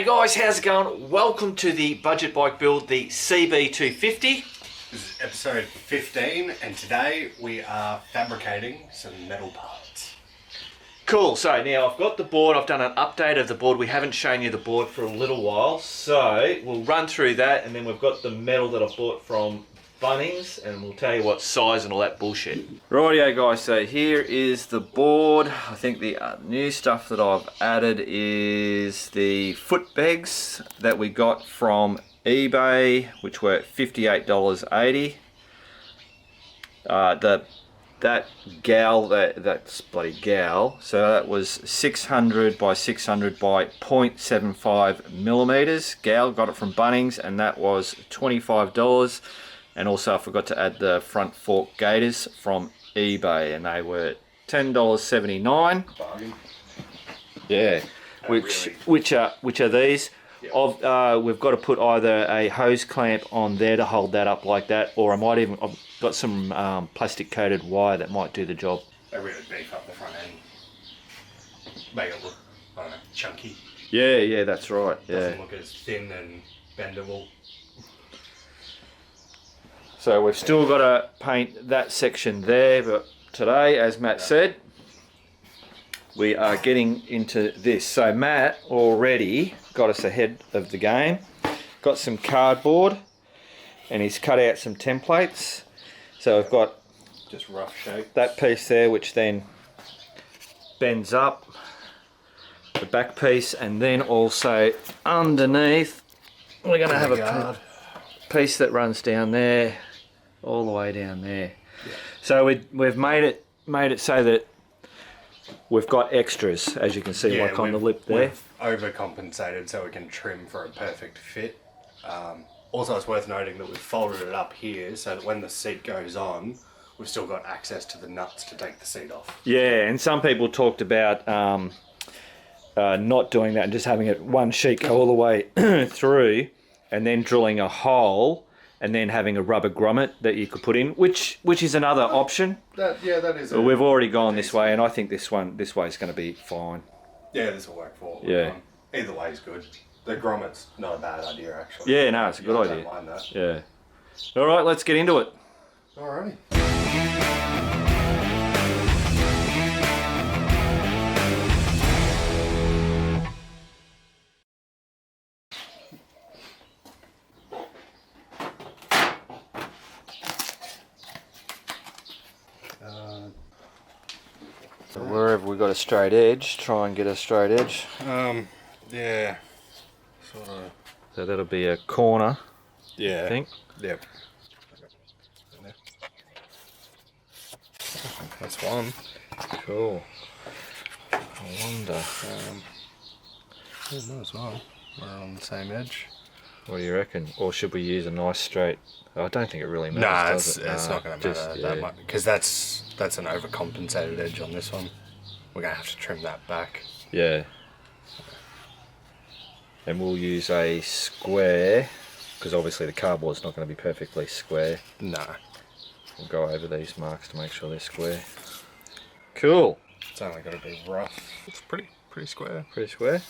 Hey guys, how's it going? Welcome to the budget bike build, the CB250. This is episode 15 and today we are fabricating some metal parts. Cool, so now I've got the board, I've done an update of the board. We haven't shown you the board for a little while, so we'll run through that and then we've got the metal that I bought from Bunnings and we'll tell you what size and all that bullshit. Rightio guys, so here is the board. I think the new stuff that I've added is the foot pegs that we got from eBay, which were $58.80. That's bloody gal, so that was 600 by 600 by 0.75 millimeters. Gal, got it from Bunnings and that was $25. And also I forgot to add the front fork gaiters from eBay and they were $10.79. Yeah, which are these? Yep. We've got to put either a hose clamp on there to hold that up like that, or I've got some plastic coated wire that might do the job. They really beef up the front end, make it look, I don't know, chunky. Yeah, that's right. Doesn't look as thin and bendable. So we've still got to paint that section there, but today, as Matt said, we are getting into this. So Matt already got us ahead of the game. Got some cardboard and he's cut out some templates. So we've got just rough shape. That piece there which then bends up, the back piece, and then also underneath we're going to have a piece that runs down there, all the way down there. Yeah. So we've made it so that we've got extras, as you can see, like on the lip there. We've overcompensated so we can trim for a perfect fit. Also, it's worth noting that we've folded it up here so that when the seat goes on, we've still got access to the nuts to take the seat off. Yeah, and some people talked about not doing that and just having it one sheet go all the way through and then drilling a hole and then having a rubber grommet that you could put in, which is another option. That is. But we've already gone this way, and I think this way is going to be fine. Yeah, this will work for. Yeah. Either way is good. The grommet's not a bad idea, actually. Yeah, no, it's a good idea. I don't mind that. Yeah. All right, let's get into it. Alrighty. So wherever we got a straight edge, try and get a straight edge. Yeah, sort of. So that'll be a corner. Yeah. I think. Yep. That's one. Cool. I wonder. Might as well. We're on the same edge. What do you reckon? Or should we use a nice straight? I don't think it really matters. Nah, it's not going to matter that much because that's an overcompensated edge on this one. We're going to have to trim that back. Yeah. And we'll use a square because obviously the cardboard's not going to be perfectly square. No. We'll go over these marks to make sure they're square. Cool. It's only got to be rough. It's pretty square. Pretty square?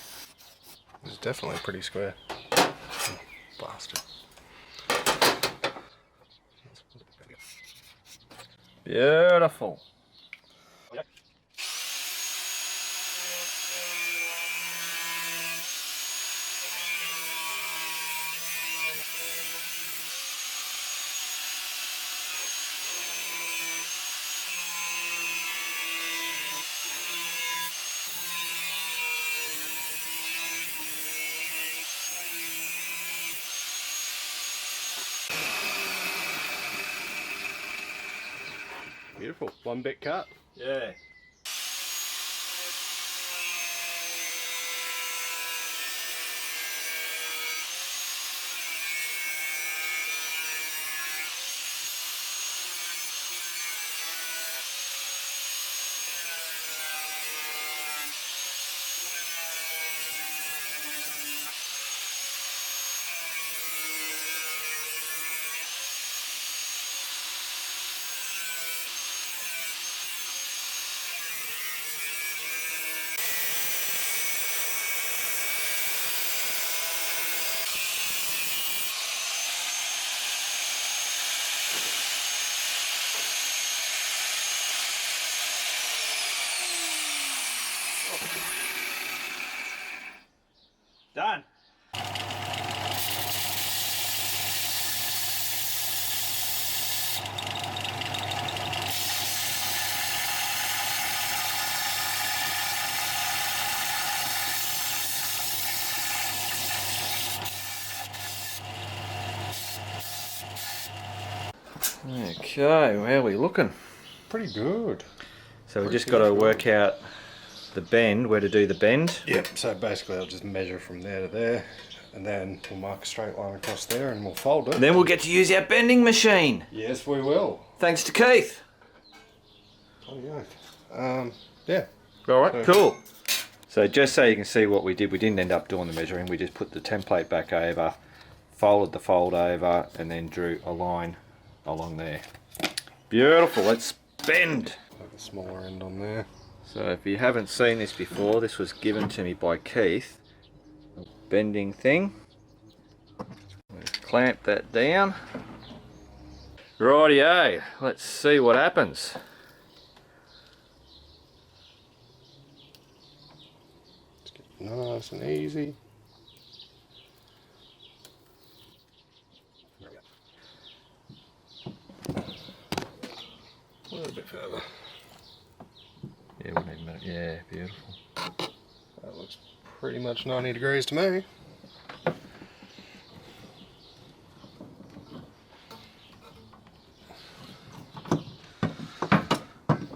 It's definitely pretty square. Bastard. Beautiful. Beautiful. One bit cut. Yeah. Done. Okay, how are we looking? Pretty good. So we just got to work out the bend, where to do the bend. Yep, so basically I'll just measure from there to there, and then we'll mark a straight line across there and we'll fold it. And then we'll get to use our bending machine. Yes, we will. Thanks to Keith. Bloody oath. Yeah. Alright, cool. So just so you can see what we did, we didn't end up doing the measuring, we just put the template back over, folded the fold over, and then drew a line along there. Beautiful, let's bend. Like a smaller end on there. So if you haven't seen this before, this was given to me by Keith. A bending thing. Let's clamp that down. Rightio, let's see what happens. Just get it nice and easy. A little bit further. Yeah, we need a minute. Yeah, beautiful. That looks pretty much 90 degrees to me.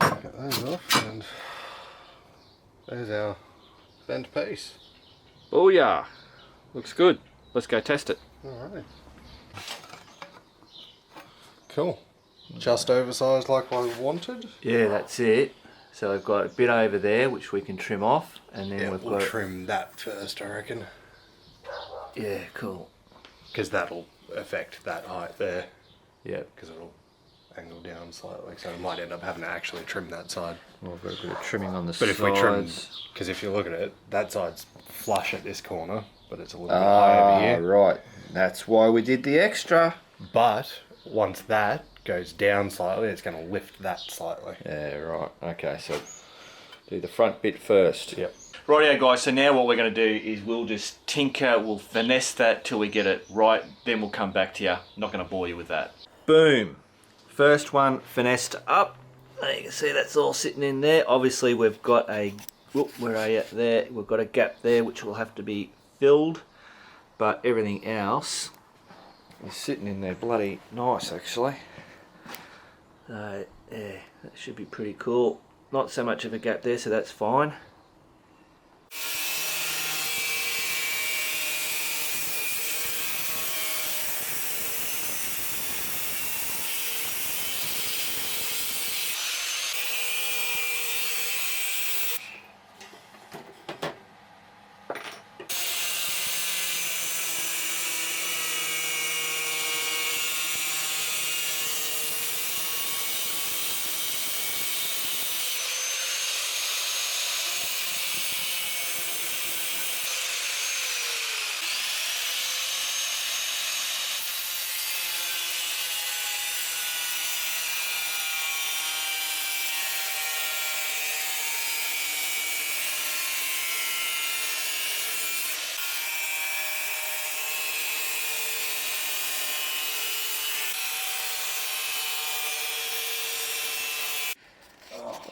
Get those off, and there's our bent piece. Oh yeah, looks good. Let's go test it. Alright. Cool. Just oversized like I wanted. Yeah, that's it. So we've got a bit over there which we can trim off, and then we've we'll got trim that first, I reckon, yeah, cool. because that'll affect that height there. Yeah, Because it'll angle down slightly, so we might end up having to actually trim that side. well, we've got a bit of trimming on the But sides. if we trim, because if you look at it, that side's flush at this corner, but it's a little bit high over here. Right, that's why we did the extra. But once that goes down slightly, it's going to lift that slightly. Yeah, right. Okay, so do the front bit first. Yep. Rightio guys, so now what we're going to do is we'll just tinker, we'll finesse that till we get it right, then we'll come back to you. Not going to bore you with that. Boom. First one finessed up. You can see that's all sitting in there. Obviously we've got a, whoop, where are you? There, we've got a gap there which will have to be filled, but everything else is sitting in there bloody nice actually. So yeah, that should be pretty cool. Not so much of a gap there, so that's fine.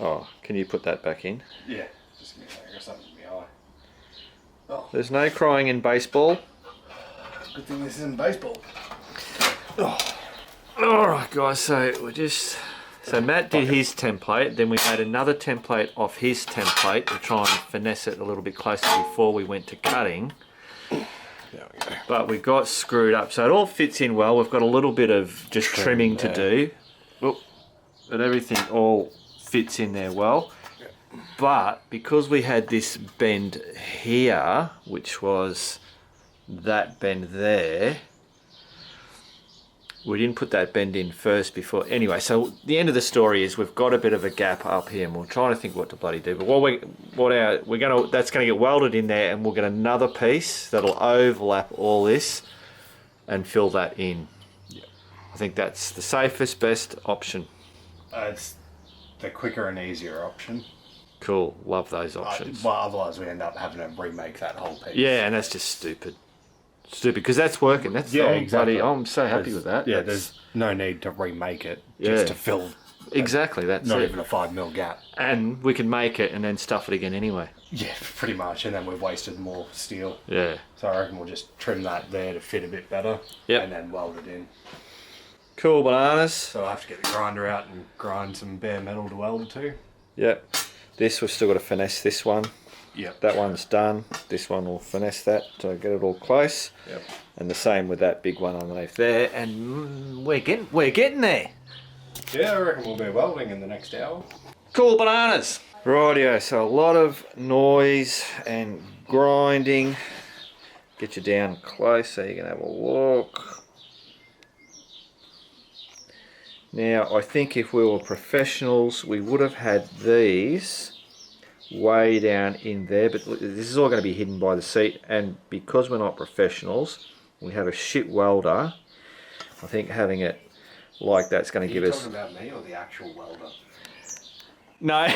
Oh, can you put that back in? Yeah, just give me a second, I got something in my eye. Oh, There's no crying in baseball. good thing this isn't baseball. Alright guys, so Matt did his template, then we made another template off his template to try and finesse it a little bit closer before we went to cutting. There we go. But we got screwed up, so it all fits in well. We've got a little bit of just trimming to do. Oop, but everything all fits in there well. But because we had this bend here, which was that bend there, we didn't put that bend in first before. Anyway, so the end of the story is we've got a bit of a gap up here, and we're trying to think what to bloody do. But that's gonna get welded in there, and we'll get another piece that'll overlap all this and fill that in. Yep. I think that's the safest, best option. It's the quicker and easier option, Cool, love those options. Well, otherwise we end up having to remake that whole piece. Yeah, and that's just stupid. Stupid, because that's working. That's exactly. I'm so happy with that. Yeah, there's no need to remake it just to fill exactly that's not it. even a 5mm gap. And we can make it and then stuff it again anyway. Yeah, pretty much, and then we've wasted more steel. Yeah. So I reckon we'll just trim that there to fit a bit better. Yep. And then weld it in. Cool bananas. So I'll have to get the grinder out and grind some bare metal to weld it to. Yep. This we've still got to finesse this one. Yep. That one's done. This one will finesse that to get it all close. Yep. And the same with that big one underneath there. And we're getting there. Yeah, I reckon we'll be welding in the next hour. Cool bananas. Rightio, so a lot of noise and grinding. Get you down close so you can have a look. Now, I think if we were professionals, we would have had these way down in there, but this is all going to be hidden by the seat, and because we're not professionals, we have a shit welder. I think having it like that's going to give us... Are you talking about me or the actual welder? No,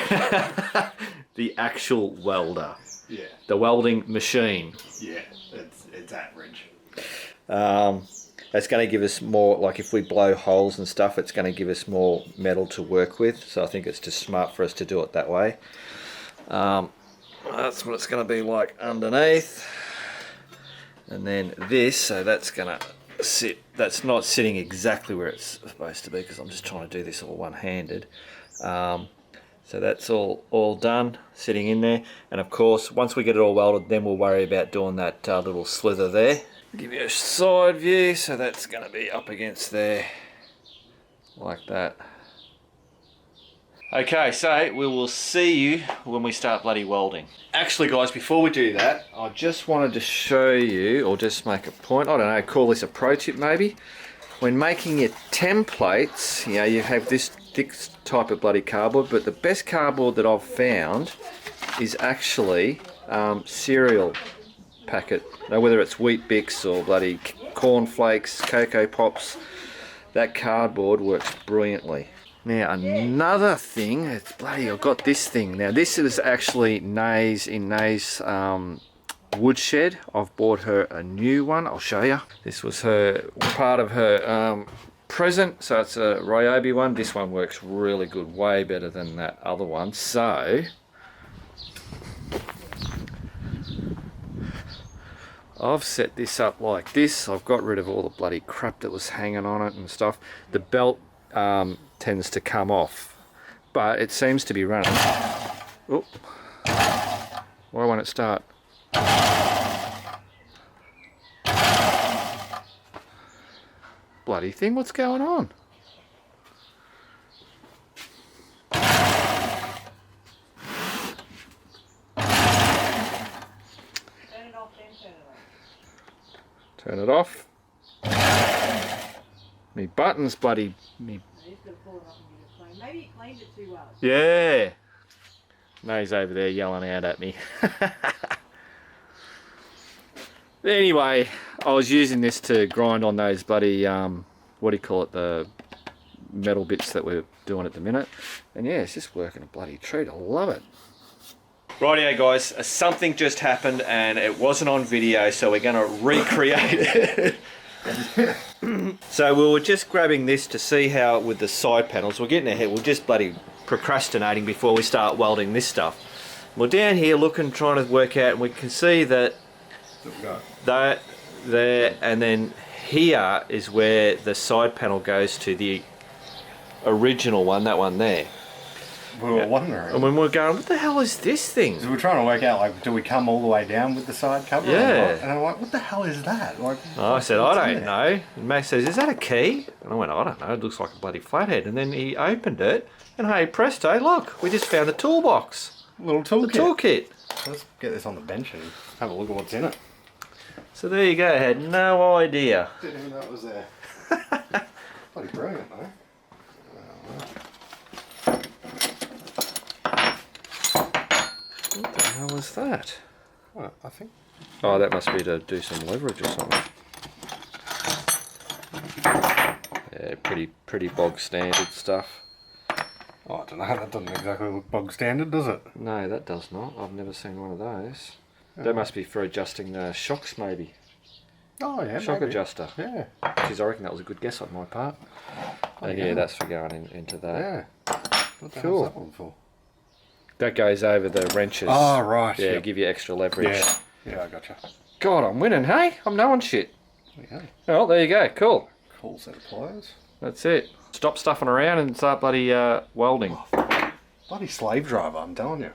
the actual welder. Yeah. The welding machine. Yeah, it's average. That's going to give us more, like if we blow holes and stuff, it's going to give us more metal to work with. So I think it's just smart for us to do it that way. That's what it's going to be like underneath. And then this, so that's going to sit, that's not sitting exactly where it's supposed to be because I'm just trying to do this all one-handed. So that's all done, sitting in there. And of course, once we get it all welded, then we'll worry about doing that little slither there. Give you a side view, so that's going to be up against there, like that. Okay, so we will see you when we start bloody welding. Actually guys, before we do that, I just wanted to show you, or just make a point, I don't know, call this a pro tip maybe. When making your templates, you know, you have this thick type of bloody cardboard, but the best cardboard that I've found is actually cereal packet. Now, whether it's Wheat Bix or bloody corn flakes, Cocoa Pops, that cardboard works brilliantly. Now another thing, it's bloody, I've got this thing. Now this is actually Nae's, in Nae's woodshed. I've bought her a new one, I'll show you. This was her, part of her present, so it's a Ryobi one. This one works really good, way better than that other one. So, I've set this up like this. I've got rid of all the bloody crap that was hanging on it and stuff. The belt tends to come off, but it seems to be running. Oh, why won't it start? Bloody thing, what's going on? Turn it off. Me buttons bloody... Me. Maybe you cleaned it too well. Yeah. No, he's over there yelling out at me. Anyway, I was using this to grind on those bloody, what do you call it, the metal bits that we're doing at the minute. And yeah, it's just working a bloody treat. I love it. Rightio guys, something just happened and it wasn't on video, so we're going to recreate it. So we were just grabbing this to see how with the side panels, we're getting ahead, we're just bloody procrastinating before we start welding this stuff. We're down here looking, trying to work out, and we can see that that there, and then here is where the side panel goes to the original one, that one there. We were wondering. And when we were going, what the hell is this thing? So we're trying to work out, like, do we come all the way down with the side cover? Yeah. And I'm like, what the hell is that? Like, I said, I don't know. And Max says, is that a key? And I went, I don't know, it looks like a bloody flathead. And then he opened it, and hey, presto, look, we just found the toolbox. Little toolkit. The toolkit. Let's get this on the bench and have a look at what's in it. So there you go, I had no idea. Didn't even know it was there. Bloody brilliant, though. What the hell is that? What, I think. Oh, that must be to do some leverage or something. Yeah, pretty bog standard stuff. Oh, I don't know, that doesn't exactly look bog standard, does it? No, that does not. I've never seen one of those. That must be for adjusting the shocks, maybe. Oh yeah, Shock maybe. adjuster. Yeah. Jeez, I reckon that was a good guess on my part. Yeah, that's for going into that. Yeah. What the Cool. hell's that one for? That goes over the wrenches. Oh, right. Yeah, Yep. give you extra leverage. Yeah. Yeah, I gotcha. God, I'm winning, hey? I'm knowing shit. Yeah. Oh, there you go. Cool. Cool set of pliers. That's it. Stop stuffing around and start bloody welding. Bloody slave driver, I'm telling you.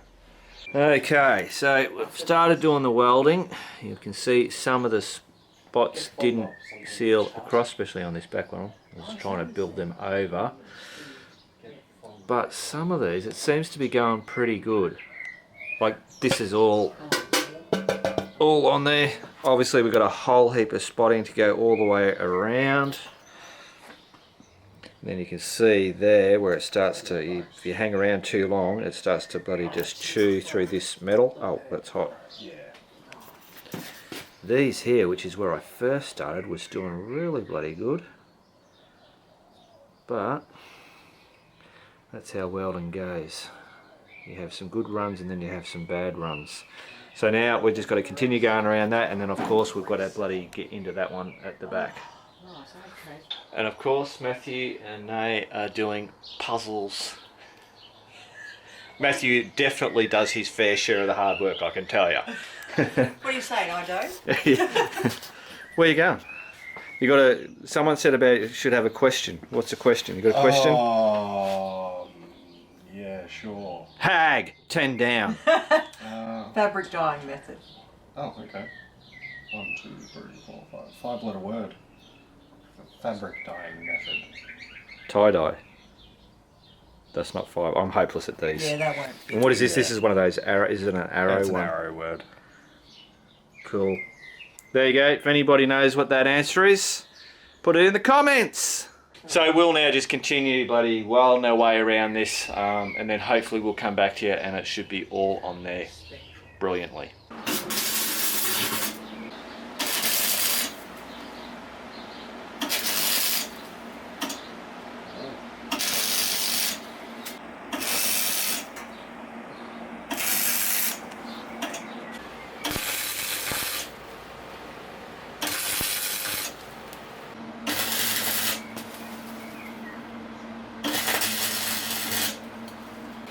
Okay, so we've started doing the welding. You can see some of the spots didn't seal across, especially on this back one. I was trying to build them over. But some of these, it seems to be going pretty good. Like this is all on there. Obviously we've got a whole heap of spotting to go all the way around. And then you can see there where it starts to, if you hang around too long, it starts to bloody just chew through this metal. Oh, that's hot. These here, which is where I first started, was doing really bloody good. But that's how welding goes. You have some good runs and then you have some bad runs. So now we've just got to continue going around that, and then of course we've got to bloody get into that one at the back. And of course Matthew and they are doing puzzles. Matthew definitely does his fair share of the hard work, I can tell you. What are you saying? I don't? Where you going? You got a. Someone said about you should have a question. What's the question? You got a question? Yeah, sure. Hag, 10 down. Fabric dyeing method. Oh, okay. 1, 2, 3, 4, 5. 5-letter word. Fabric dyeing method. Tie dye. That's not 5. I'm hopeless at these. Yeah, that won't. And what is this? This is one of those arrow. Is it an arrow That's one? an arrow word. Cool. There you go. If anybody knows what that answer is, put it in the comments. So we'll now just continue bloody welding our way around this, and then hopefully we'll come back to you and it should be all on there brilliantly.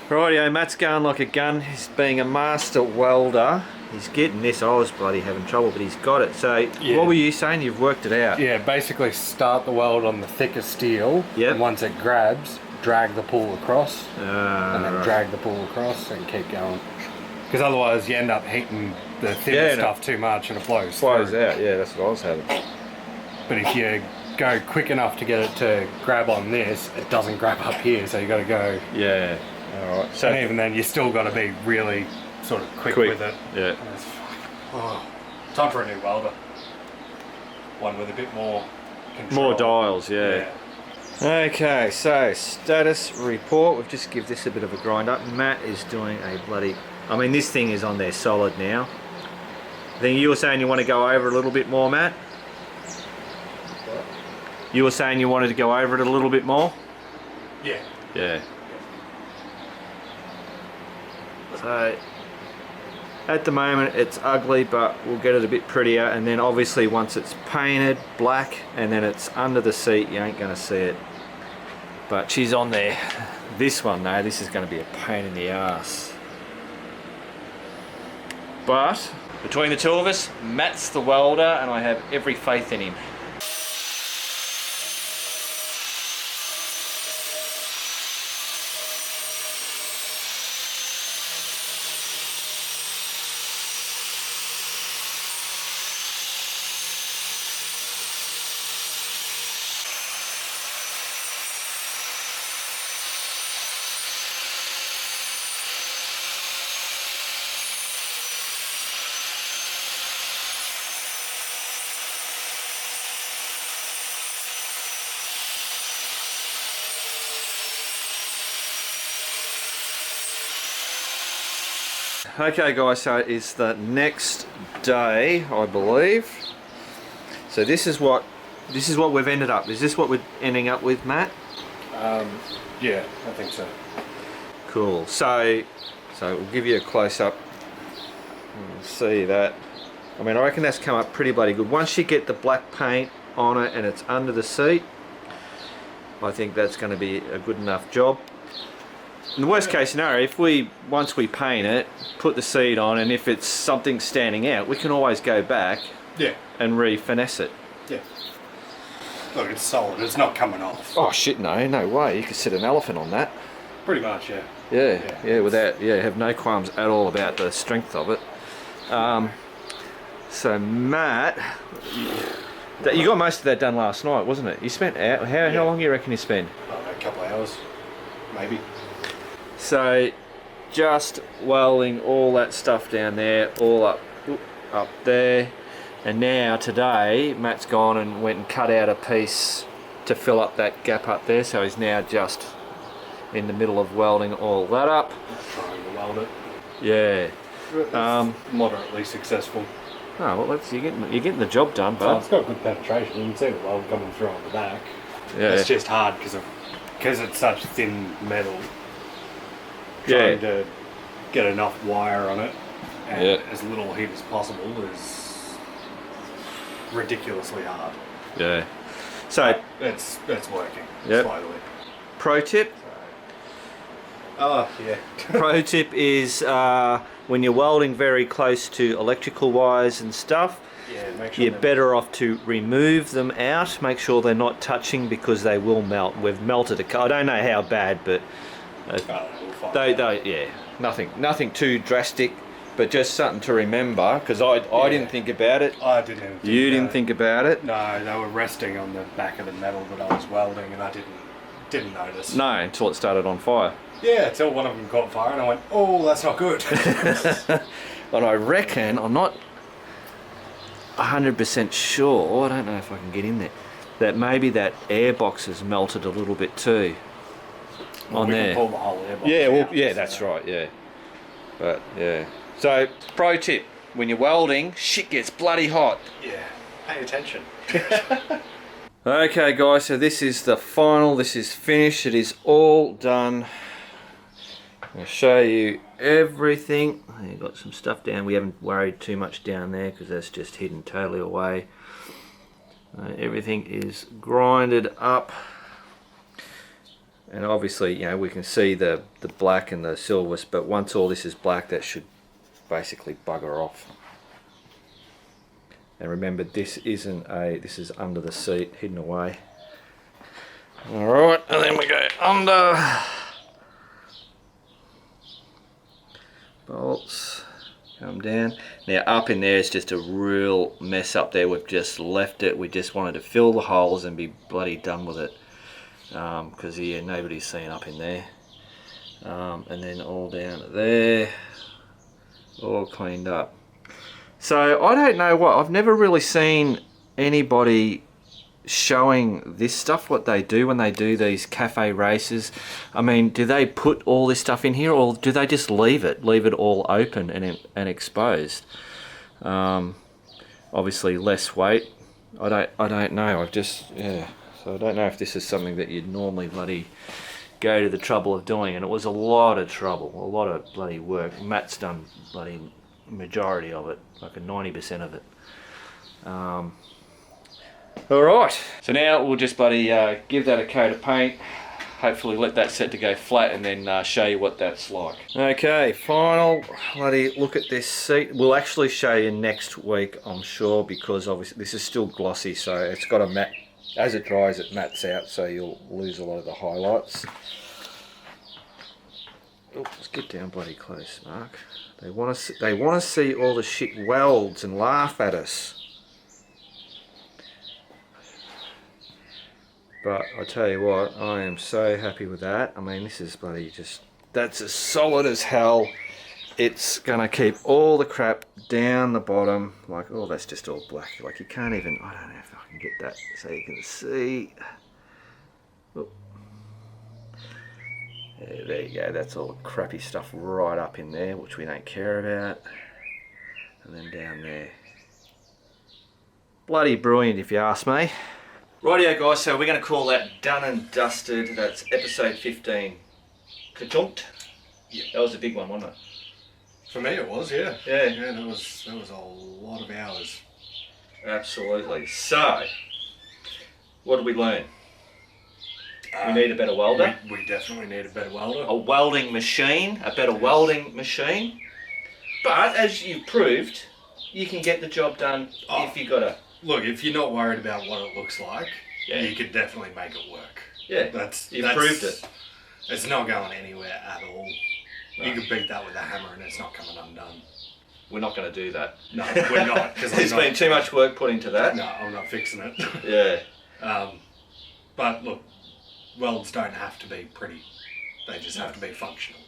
Rightio, Matt's going like a gun. He's being a master welder. He's getting this. I was bloody having trouble, but he's got it. So, Yeah. What were you saying? You've worked it out. Yeah, basically start the weld on the thicker steel. Yep. And once it grabs, drag the pull across. And then Right. drag the pull across and keep going. Because otherwise you end up heating the thinner Yeah, no. stuff too much and it blows Flows through. out. Yeah, that's what I was having. But if you go quick enough to get it to grab on this, it doesn't grab up here, so you got to go. Yeah. All right. So And even then, you still got to be really sort of quick with it. Yeah. Oh, time for a new welder. One with a bit more control. More dials. Yeah. Okay. So status report. We've just give this a bit of a grind up. Matt is doing a bloody. I mean, this thing is on there solid now. I think you were saying you want to go over it a little bit more, Matt. You were saying you wanted to go over it a little bit more. Yeah. Yeah. So at the moment it's ugly, but we'll get it a bit prettier, and then obviously once it's painted black and then it's under the seat, you ain't gonna see it. But she's on there. This one though, this is gonna be a pain in the ass. But between the two of us, Matt's the welder and I have every faith in him. Okay guys, so it's the next day, I believe. So this is what we've ended up. Is this what we're ending up with, Matt? Yeah, I think so. Cool. So we'll give you a close-up. See that. I mean, I reckon that's come up pretty bloody good. Once you get the black paint on it and it's under the seat, I think that's going to be a good enough job. In the worst case scenario, once we paint it, put the seat on, and if it's something standing out, we can always go back and re-finesse it. Yeah. Look, it's solid. It's not coming off. Oh shit, no way. You could sit an elephant on that. Pretty much, yeah. Have no qualms at all about the strength of it. So Matt, you got most of that done last night, wasn't it? You spent how long do you reckon you spent? A couple of hours, maybe. So just welding all that stuff down there, all up there, and now today Matt's gone and went and cut out a piece to fill up that gap up there, so he's now just in the middle of welding all that up. Trying to weld it. Yeah. Moderately successful. Oh well, you're getting the job done, Oh, but it's got good penetration. You can see the weld coming through on the back. yeah, It's just hard because it's such thin metal. Trying to get enough wire on it and as little heat as possible is ridiculously hard. yeah. So It's working slowly. pro tip. Oh yeah. Pro tip is when you're welding very close to electrical wires and stuff, Make sure you're better off to remove them out. Make sure they're not touching because they will melt. We've melted I don't know how bad, but nothing too drastic, but just something to remember because I didn't think about it. I didn't even think You didn't think about it? No, they were resting on the back of the metal that I was welding, and I didn't notice. No, until it started on fire. Yeah, until one of them caught fire, and I went, "Oh, that's not good." But I reckon, I'm not 100% sure, I don't know if I can get in there, that maybe that air box has melted a little bit too. Well, on we there. can pull the whole airbox out, that's right, yeah. But yeah. So, pro tip, when you're welding, shit gets bloody hot. Yeah, pay attention. Okay guys, so this is the final, this is finished, it is all done. I'll show you everything. You've got some stuff down, we haven't worried too much down there because that's just hidden totally away. Everything is grinded up. And obviously, you know, we can see the black and the silver, but once all this is black, that should basically bugger off. And remember, this is under the seat, hidden away. Alright, and then we go under. Bolts, come down. Now up in there is just a real mess up there. We've just left it. We just wanted to fill the holes and be bloody done with it. Because nobody's seen up in there. And then all down there, all cleaned up. So I don't know I've never really seen anybody showing this stuff, what they do when they do these cafe races. I mean, do they put all this stuff in here, or do they just leave it all open and exposed? Obviously less weight. I don't know. So I don't know if this is something that you'd normally bloody go to the trouble of doing, and it was a lot of trouble, a lot of bloody work. Matt's done bloody majority of it, like a 90% of it. Alright, so now we'll just bloody give that a coat of paint, hopefully let that set to go flat, and then show you what that's like. Okay, final bloody look at this seat. We'll actually show you next week, I'm sure, because obviously this is still glossy, so it's got a matte. As it dries, it mats out, so you'll lose a lot of the highlights. Oh, let's get down bloody close, Mark. They want to see all the shit welds and laugh at us. But I tell you what, I am so happy with that. I mean, this is bloody that's as solid as hell. It's gonna keep all the crap down the bottom. Like, oh, that's just all black. Like, you can't even, I don't know if I can get that so you can see. Oh. Yeah, there you go, that's all the crappy stuff right up in there, which we don't care about. And then down there. Bloody brilliant, if you ask me. Rightio guys, so we're gonna call that done and dusted. That's episode 15. Ka-chunked. Yeah. That was a big one, wasn't it? For me, it was. Yeah. Yeah. Yeah, that was a lot of hours. Absolutely. So, what did we learn? We need a better welder. We definitely need a better welder. A welding machine, a better welding machine. But as you've proved, you can get the job done if you got a... Look, if you're not worried about what it looks like, Yeah. you could definitely make it work. Yeah, you've proved it. It's not going anywhere at all. No. You could beat that with a hammer and it's not coming undone. We're not going to do that. No, we're not. Because There's been too much work put into that. No, I'm not fixing it. Yeah. But look, welds don't have to be pretty. They just have to be functional.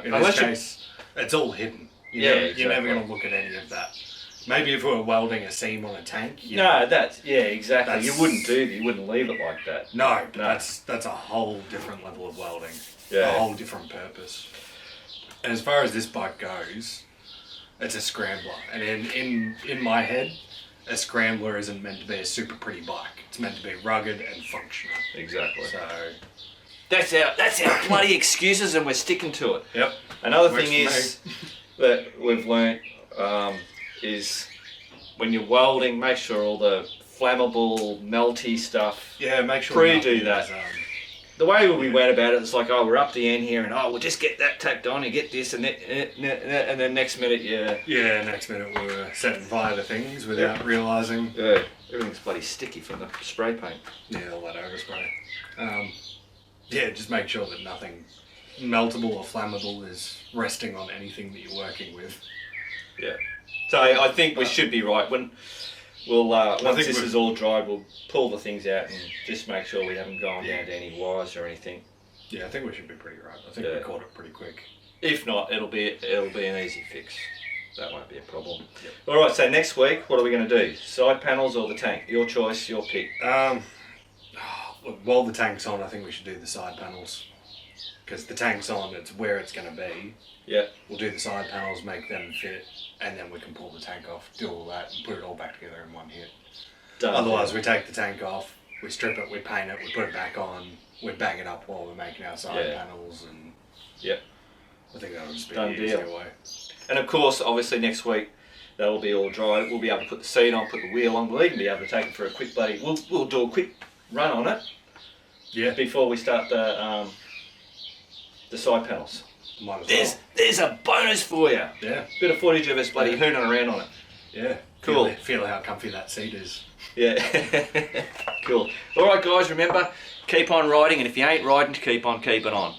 In this case, it's all hidden. You're never going to look at any of that. Maybe if we were welding a seam on a tank. Exactly. You wouldn't you wouldn't leave it like that. No, that's a whole different level of welding. Yeah. A whole different purpose. And as far as this bike goes, it's a scrambler. And in my head, a scrambler isn't meant to be a super pretty bike. It's meant to be rugged and functional. Exactly. So that's our bloody excuses, and we're sticking to it. Yep. Another thing is that we've learnt is when you're welding, make sure all the flammable, melty stuff. Yeah, make sure pre-do that. The way we went about it, it's like, oh, we're up the end here, and we'll just get that tacked on and get this, and then next minute, next minute we were setting fire to things without realising. Yeah, everything's bloody sticky from the spray paint. Yeah, all that overspray. Just make sure that nothing meltable or flammable is resting on anything that you're working with. Yeah. So I think we should be right. When once this is all dried, we'll pull the things out and just make sure we haven't gone down to any wires or anything. Yeah, I think we should be pretty right. I think we caught it pretty quick. If not, it'll be an easy fix. That won't be a problem. Yep. All right. So next week, what are we going to do? Side panels or the tank? Your choice. Your pick. While the tank's on, I think we should do the side panels. Because the tank's on, it's where it's going to be. Yeah. We'll do the side panels, make them fit, and then we can pull the tank off, do all that, and put it all back together in one hit. Done. Otherwise, we take the tank off, we strip it, we paint it, we put it back on, we bang it up while we're making our side panels, and I think that would just be the easier way. And of course, obviously next week, that'll be all dry. We'll be able to put the seat on, put the wheel on. We'll even be able to take it for a quick buddy. We'll do a quick run on it. Yeah. Before we start the side panels. Might as well. There's a bonus for you. Yeah. Bit of footage of us bloody hooning around on it. Yeah. Cool. Feel how comfy that seat is. Yeah. Cool. All right, guys. Remember, keep on riding, and if you ain't riding, keep on keeping on.